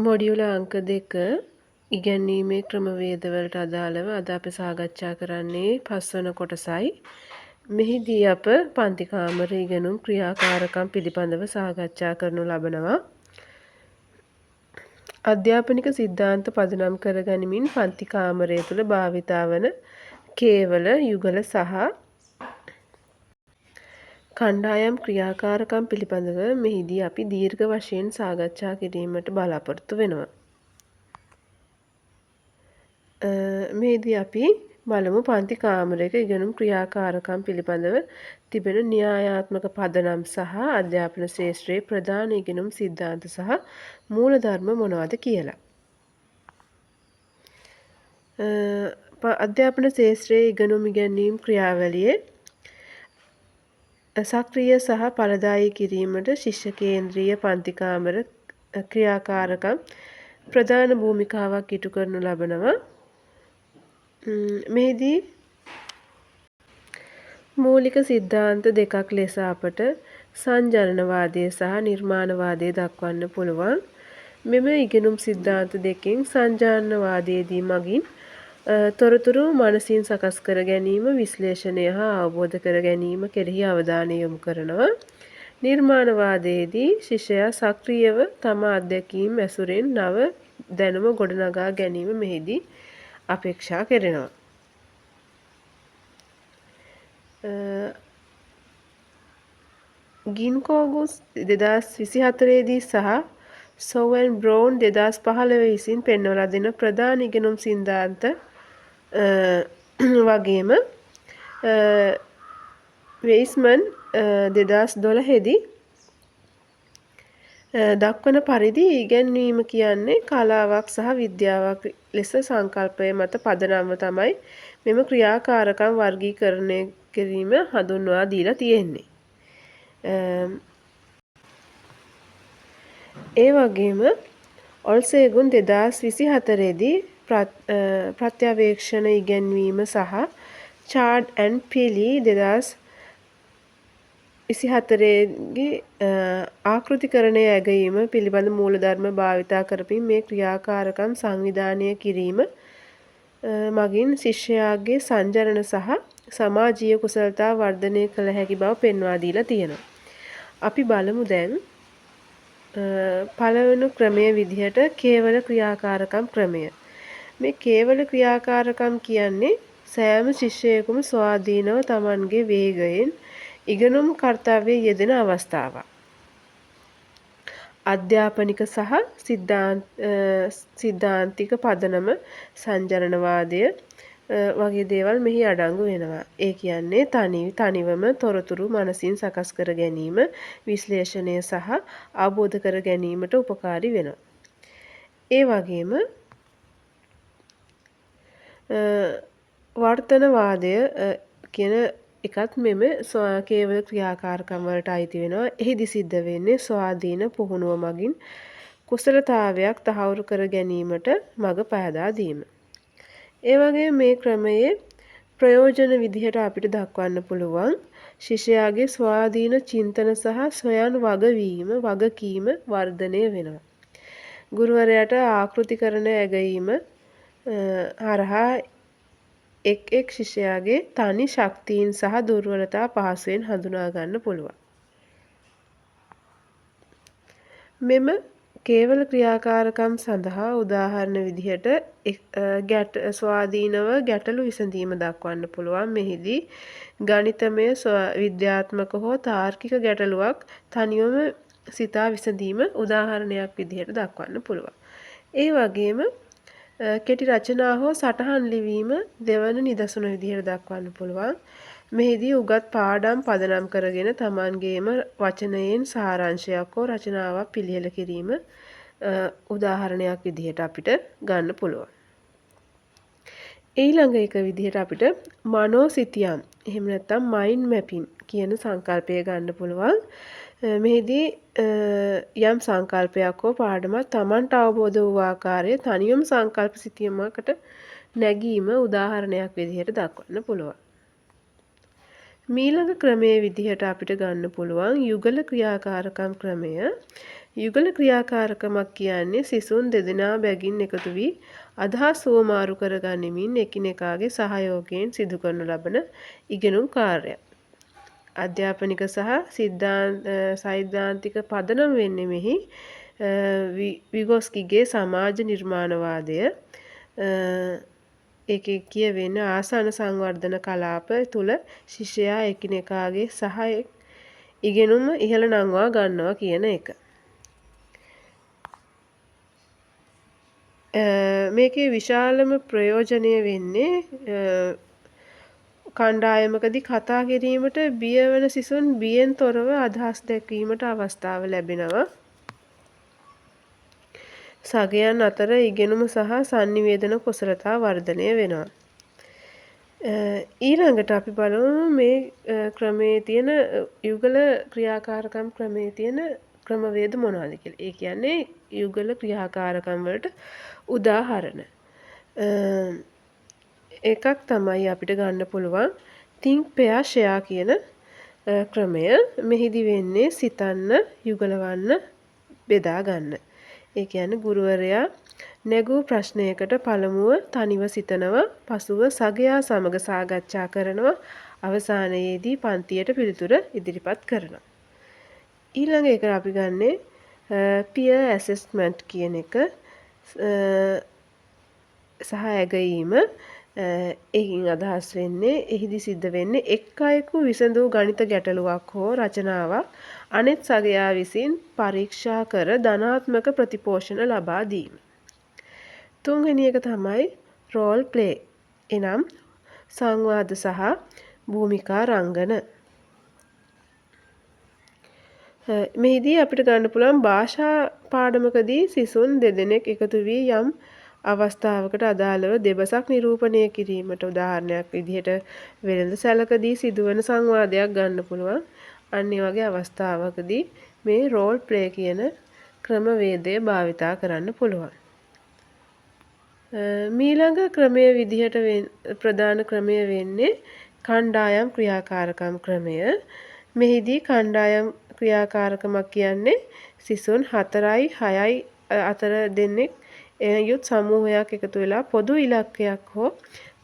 මොඩියුල අංක 2 ඉගැන්වීමේ ක්‍රමවේදවලට අදාළව අද අපි සාකච්ඡා කරන්නේ 5 වන කොටසයි. මෙහිදී අප පන්ති කාමර ඉගෙනුම් ක්‍රියාකාරකම් පිළිබඳව සාකච්ඡා කරනු ලබනවා. අධ්‍යාපනික සිද්ධාන්ත පදනම් කර ගනිමින් පන්ති කාමරය තුළ භාවිතා වන කේවල, යුගල සහ කණ්ඩායම් ක්‍රියාකාරකම් පිළිබඳව මෙහිදී අපි දීර්ඝ වශයෙන් සාකච්ඡා කිරීමට බලාපොරොත්තු වෙනවා. මෙහිදී අපි බලමු පන්ති කාමරයක ඉගෙනුම් ක්‍රියාකාරකම් පිළිබඳව තිබෙන න්‍යායාත්මක පදනම් සහ අධ්‍යාපන ශාස්ත්‍රයේ ප්‍රධාන ඉගෙනුම් සිද්ධාන්ත සහ මූලධර්ම මොනවද කියලා. අධ්‍යාපන ශාස්ත්‍රයේ ඉගෙනුම් ඉගැන්වීම් ක්‍රියාවලියේ සක්‍රිය සහ ඵලදායී කිරීමට ශිෂ්‍ය කේන්ද්‍රීය පන්ති කාමර ක්‍රියාකාරකම් ප්‍රධාන භූමිකාවක් ඉටු කරනු ලබනවා. මෙහිදී මූලික සිද්ධාන්ත දෙකක් ලෙස අපට සංජානනවාදය සහ නිර්මාණවාදය දක්වන්න පුළුවන්. මෙම ඉගෙනුම් සිද්ධාන්ත දෙකෙන් සංජානනවාදයේදී මගින් තොරතුරු මනසින් සකස් කර ගැනීම, විශ්ලේෂණය හා අවබෝධ කර ගැනීම කෙරෙහි අවධානය යොමු කරනවා. නිර්මාණවාදයේදී ශිෂ්‍යයා සක්‍රියව තම අත්දැකීම් ඇසුරෙන් නව දැනුම ගොඩනගා ගැනීම මෙහිදී අපේක්ෂා කෙරෙනවා. ගින්කෝගුස් 2024 දී සහ සොවෙන් බ්‍රවුන් 2015 විසින් පෙන්වලා දෙන ප්‍රධාන ඉගෙනුම් සිද්ධාන්ත වගේම වෙයිස්මන් 2012 දී දක්වන පරිදි ඉගැන්වීම කියන්නේ කලාවක් සහ විද්‍යාවක් ලෙස සංකල්පය මත පදනම්ව තමයි මෙම ක්‍රියාකාරකම් වර්ගීකරණය කිරීම හඳුන්වා දීලා තියෙන්නේ. ඒ වගේම ඔල්සේගුන් 2024 දී ප්‍රත්‍යවේක්ෂණ ඉගැන්වීම සහ චාඩ් ඇන්ඩ් පිලි 2024 ගේ ආකෘතිකරණය ඇගයීම පිළිබඳ මූලධර්ම භාවිතා කරමින් මේ ක්‍රියාකාරකම් සංවිධානය කිරීම මගින් ශිෂ්‍යයාගේ සංජානන සහ සමාජීය කුසලතා වර්ධනය කළ හැකි බව පෙන්වා දීලා තියෙනවා. අපි බලමු දැන් පළවෙනි ක්‍රමය විදිහට කේවල ක්‍රියාකාරකම් ක්‍රමය. මේ කේවල ක්‍රියාකාරකම් කියන්නේ සෑම ශිෂ්‍යයෙකුම ස්වාධීනව Tamanගේ වේගයෙන් ඉගෙනුම් කර්තව්‍යයේ යෙදෙන අවස්ථාවක්. අධ්‍යාපනික සහ සිද්ධාන්තික පදනම සංජානනවාදය වගේ දේවල් මෙහි අඩංගු වෙනවා. ඒ කියන්නේ තනිවම තොරතුරු මනසින් සකස් කර ගැනීම, විශ්ලේෂණය සහ අවබෝධ කර ගැනීමට උපකාරී වෙනවා. ඒ වගේම වර්තනවාදය කියන එකත් මෙම කේවල ක්‍රියාකාරකම් වලට අයිති වෙනවා. එහිදී සිද්ධ වෙන්නේ ස්වාධීන පුහුණුව මගින් කුසලතාවයක් තහවුරු කර ගැනීමට මඟ පහදා දීම. ඒ වගේම මේ ක්‍රමයේ ප්‍රයෝජන විදිහට අපිට දක්වන්න පුළුවන් ශිෂ්‍යයාගේ ස්වාධීන චින්තන සහ ස්වයං වගකීම වර්ධනය වෙනවා. ගුරුවරයාට ආකෘතිකරණ ඇගයීම හරහා එක් ශිෂ්‍යයාගේ තනි ශක්තීන් සහ දුර්වලතා පහසුවෙන් හඳුනා ගන්න පුළුවන්. මෙම කේවල ක්‍රියාකාරකම් සඳහා උදාහරණ විදිහට ස්වාධීනව ගැටලු විසඳීම දක්වන්න පුළුවන්. මෙහිදී ගණිතමය විද්‍යාත්මක හෝ තාර්කික ගැටලුවක් තනියම සිතා විසඳීම උදාහරණයක් විදිහට දක්වන්න පුළුවන්. ඒ වගේම කෙටි රචනා හෝ සටහන් ලිවීම දෙවන නිදසුන විදිහට දක්වන්න පුළුවන්. මෙහිදී උගත් පාඩම් පදනම් කරගෙන Tamanගේම වචනයෙන් සාරාංශයක් හෝ රචනාවක් පිළියෙල කිරීම උදාහරණයක් විදිහට අපිට ගන්න පුළුවන්. ඊළඟ එක විදිහට අපිට මනෝසිතියම් එහෙම නැත්නම් මයින්ඩ් මැපින් කියන සංකල්පය ගන්න පුළුවන්. මෙහිදී යම් සංකල්පයක් හෝ පාඩමක් Tamanට අවබෝධ වූ ආකාරය තනියම සංකල්ප සිතියමකට නැගීම උදාහරණයක් විදිහට දක්වන්න පුළුවන්. මීළඟ ක්‍රමයේ විදිහට අපිට ගන්න පුළුවන් යුගල ක්‍රියාකාරකම් ක්‍රමය. යුගල ක්‍රියාකාරකමක් කියන්නේ සිසුන් දෙදෙනා බැගින් එකතු වී අදහස් හුවමාරු කර ගනිමින් එකිනෙකාගේ සහයෝගයෙන් සිදු කරනු ලබන ඉගෙනුම් කාර්යයක්. අධ්‍යාපනික සහ සෛද්ධාන්තික පදනම් වෙන්නේ මෙහි විගොස්කිගේ සමාජ නිර්මාණවාදය ඒකේ කියවෙන ආසන සංවර්ධන කලාප තුළ ශිෂ්‍යයා එකිනෙකාගේ සහය ඉගෙනුම ඉහළ නංවා ගන්නවා කියන එක. මේකේ විශාලම ප්‍රයෝජනය වෙන්නේ කණ්ඩායමකදී කතා කිරීමට බිය වන සිසුන් බියෙන් තොරව අදහස් දැක්වීමට අවස්ථාව ලැබෙනවා. සගයන් අතර ඉගෙනුම සහ sannivedana කුසලතා වර්ධනය වෙනවා. ඊළඟට අපි බලමු මේ ක්‍රමයේ තියෙන යුගල ක්‍රියාකාරකම් ක්‍රමයේ තියෙන ක්‍රමවේද මොනවද කියලා. ඒ කියන්නේ යුගල ක්‍රියාකාරකම් වලට උදාහරණ. එකක් තමයි අපිට ගන්න පුළුවන් think pair share කියන ක්‍රමය. මෙහිදී වෙන්නේ සිතන්න, යුගලවන්න, බෙදා ගන්න. ඒ කියන්නේ ගුරුවරයා නැගූ ප්‍රශ්නයකට පළමුව තනිව සිතනවා, පසුව සගයා සමග සාකච්ඡා කරනවා, අවසානයේදී පන්තියට පිළිතුර ඉදිරිපත් කරනවා. ඊළඟ එක අපි ගන්නේ peer assessment කියන එක සහ ඇගයීම. එකින් අදහස් වෙන්නේ එහිදී සිද්ධ වෙන්නේ එක් අයෙකු විසඳූ ගණිත ගැටලුවක් හෝ රචනාවක් අනෙත් සගයා විසින් පරීක්ෂා කර ධනාත්මක ප්‍රතිපෝෂණ ලබා දීම. තුන්වෙනි එක තමයි රෝල් ප්ලේ. එනම් සංවාද සහ භූමිකා රංගන. මෙහිදී අපිට ගන්න පුළුවන් භාෂා පාඩමකදී සිසුන් දෙදෙනෙක් එකතු වී යම් අවස්ථාවකට අදාළව දෙබසක් නිරූපණය කිරීමට උදාහරණයක් විදිහට වෙළඳ සැලකදී සිදුවන සංවාදයක් ගන්න පුළුවන්. අන්න ඒ වගේ අවස්ථාවකදී මේ රෝල් ප්ලේ කියන ක්‍රමවේදය භාවිතා කරන්න පුළුවන්. මීළඟ ක්‍රමයේ විදිහට ප්‍රධාන ක්‍රමය වෙන්නේ කණ්ඩායම් ක්‍රියාකාරකම් ක්‍රමය. මෙහිදී කණ්ඩායම් ක්‍රියාකාරකමක් කියන්නේ සිසුන් 4යි 6යි අතර දෙනෙක් යුත් සමූහයක් එකතු වෙලා පොදු ඉලක්කයක් හෝ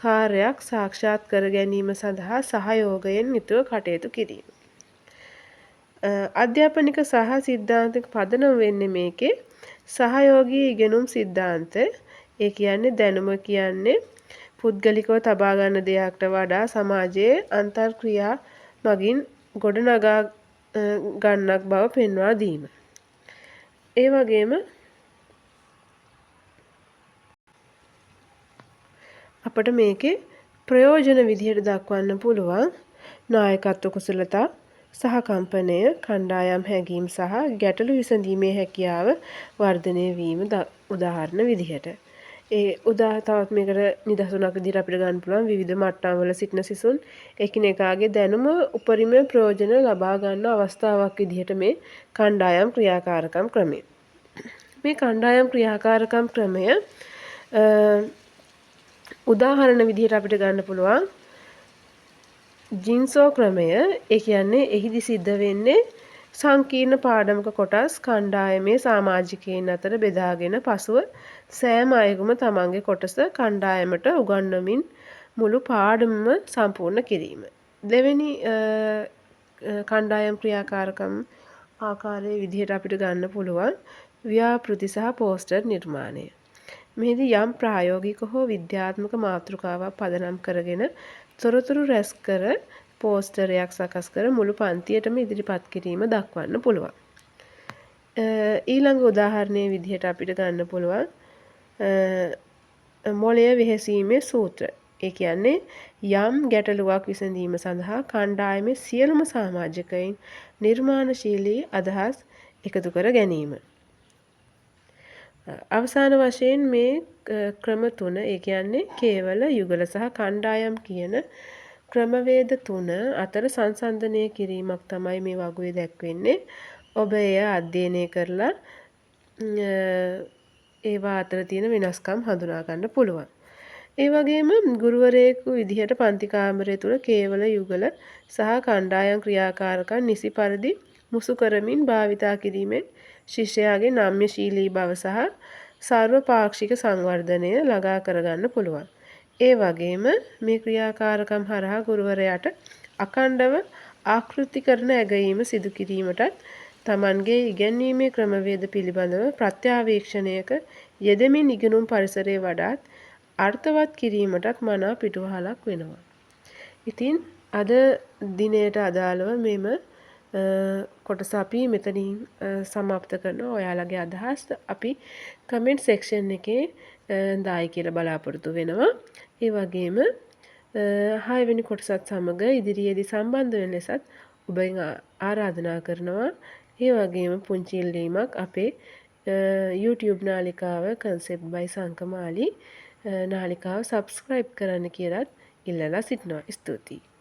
කාර්යයක් සාක්ෂාත් කර ගැනීම සඳහා සහයෝගයෙන් යුතුව කටයුතු කිරීම. අධ්‍යාපනික සහ සිද්ධාන්තික පදනම් වෙන්නේ මේකේ සහයෝගී ඉගෙනුම් සිද්ධාන්ත. ඒ කියන්නේ දැනුම කියන්නේ පුද්ගලිකව තබා ගන්න දෙයක්ට වඩා සමාජයේ අන්තර්ක්‍රියා මගින් ගොඩනගා ගන්නක් බව පෙන්වා දීම. ඒ වගේම අපට මේකේ ප්‍රයෝජන විදිහට දක්වන්න පුළුවන් නායකත්ව කුසලතා, සහකම්පනය, කණ්ඩායම් හැඟීම් සහ ගැටලු විසඳීමේ හැකියාව වර්ධනය වීම උදාහරණ විදිහට. තවත් මේකට නිදසුනක් විදිහට අපිට ගන්න පුළුවන් විවිධ මට්ටම් වල සිටින සිසුන් එකිනෙකාගේ දැනුම උපරිම ප්‍රයෝජන ලබා ගන්න අවස්ථාවක් විදිහට මේ කණ්ඩායම් ක්‍රියාකාරකම් ක්‍රමය. මේ කණ්ඩායම් ක්‍රියාකාරකම් ක්‍රමය උදාහරණ විදිහට අපිට ගන්න පුළුවන් ජින්සෝ ක්‍රමය. ඒ කියන්නේ එහිදී සිද්ධ වෙන්නේ සංකීර්ණ පාඩමක කොටස් කණ්ඩායමේ සමාජිකයින් අතර බෙදාගෙන පසුව සෑම අයෙකුම තමන්ගේ කොටස කණ්ඩායමට උගන්වමින් මුළු පාඩමම සම්පූර්ණ කිරීම. දෙවෙනි කණ්ඩායම් ක්‍රියාකාරකම් ආකාරයේ විදිහට අපිට ගන්න පුළුවන් ව්‍යාපෘති සහ පෝස්ටර් නිර්මාණය. මෙහිදී යම් ප්‍රායෝගික හෝ විද්‍යාත්මක මාතෘකාවක් පදනම් කරගෙන තොරතුරු රැස් කර පෝස්ටරයක් සකස් කර මුළු පන්තියටම ඉදිරිපත් කිරීම දක්වන්න පුළුවන්. ඊළඟ උදාහරණයේ විදිහට අපිට ගන්න පුළුවන් මොළය වෙහෙසීමේ සූත්‍ර. ඒ කියන්නේ යම් ගැටලුවක් විසඳීම සඳහා කණ්ඩායමේ සියලුම සමාජිකයින් නිර්මාණශීලී අදහස් එකතු කර ගැනීම. අවසාන වශයෙන් මේ ක්‍රම තුන, ඒ කියන්නේ කේවල, යුගල සහ කණ්ඩායම් කියන ක්‍රමවේද තුන අතර සංසන්දනය කිරීමක් තමයි මේ වගුවේ දැක්වෙන්නේ. ඔබ එය අධ්‍යයනය කරලා ඒවා අතර තියෙන වෙනස්කම් හඳුනා ගන්න පුළුවන්. ඒ වගේම ගුරුවරයෙකු විදිහට පන්ති කාමරය තුල කේවල, යුගල සහ කණ්ඩායම් ක්‍රියාකාරකම් නිසි පරිදි මුසු කරමින් භාවිතා කිරීමෙන් ශිෂ්‍යයාගේ නම්‍යශීලී බව සහ සර්වපාක්ෂික සංවර්ධනය ළඟා කරගන්න පුළුවන්. ඒ වගේම මේ ක්‍රියාකාරකම් හරහා ගුරුවරයාට අඛණ්ඩව ආකෘතිකරණ ඇගයීම සිදු කිරීමටත් තමන්ගේ ඉගැන්වීමේ ක්‍රමවේද පිළිබඳව ප්‍රත්‍යාවේක්ෂණයක යෙදෙමින් ඉගෙනුම් පරිසරය වඩාත් අර්ථවත් කිරීමටත් මනා පිටුවහලක් වෙනවා. ඉතින් අද දිනයට අදාළව මෙම කොටස අපි මෙතනින් සමාප්ත කරනවා. ඔයාලගේ අදහස් අපි කමෙන්ට් සෙක්ෂන් එකේ දායි කියලා බලාපොරොත්තු වෙනවා. ඒ වගේම 6 වෙනි කොටසත් සමග ඉදිරියේදී සම්බන්ධ වෙන ලෙසත් ඔබෙන් ආරාධනා කරනවා. ඒ වගේම පුංචි ඉල්ලීමක් අපේ YouTube නාලිකාව concept by සංකමාලි නාලිකාව subscribe කරන්න කියලාත් ඉල්ලලා සිටිනවා. ස්තුතියි.